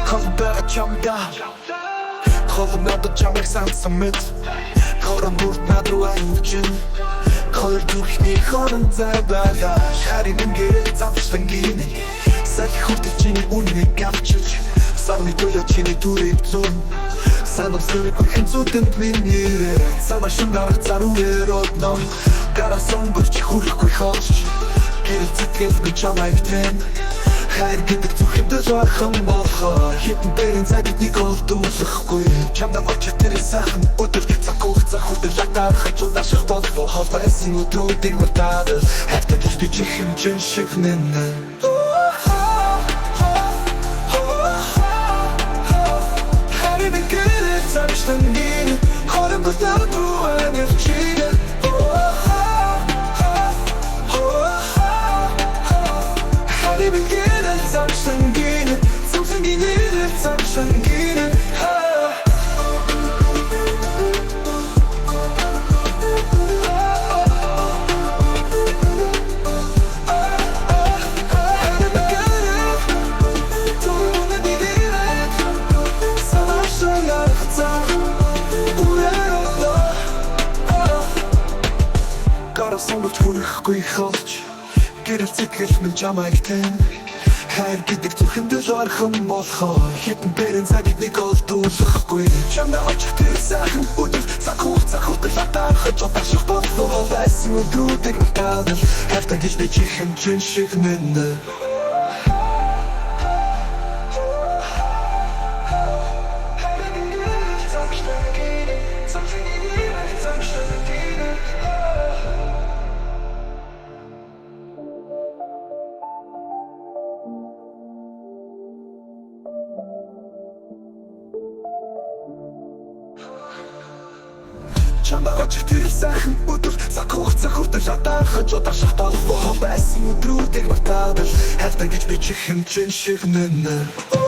Холбоо чамдаа холбоо надад чамайг сансан мэт хорон бүрт над руу аюулчин хоёр зүрхний хорон зайбала харин ингээд завшлан гинэ сах хүртэл чиний үннийг авчиж сарны төлөө чиний дүрийг зүүн санам сэрэг хэн зүтэнд миний сама шунгаар царууэр одно гарасан бүрч хүрэхгүй хоч гэрэл зэтгэл би чамайг тэн хайр гэдэг зүхэндээ жаахан болхоо хитэн дэрэн цагт нэг олдуулахгүй чамда очиж тэр сайхан өдөр цагуух захуудад латаар хачуулаа шиг болхоо холбоосын өдрүүдийг мартаад хайртай гэж би чихэн чин шиг нэнэ хайр би гэрэл цаашдан гин хорон бүтээр дуан явчихээ хайр би гэрэл цаашдан гин цаашдан гин цаашдан гин Гарасан бол хүрэхгүй холч гэрэл зэтгэл минь чамайг тэн хайр гэдэг зүхэндээ жаахан болохоо хитэн дэрэн цагт нэг олдуулахгүй чамда очиж тэр сайхан өдөр захуух латаар хачуулаа шиг болхоо байсан өдрүүдийг мартаад хайртай гэж би чихэн чин шиг нэнэ чамда очиж тэр сайхан өдөр захуух латаар хачуулаа шиг болхоо байсан өдрүүдийг мартаад хайртай гэж би чихэн чин шиг нэнэ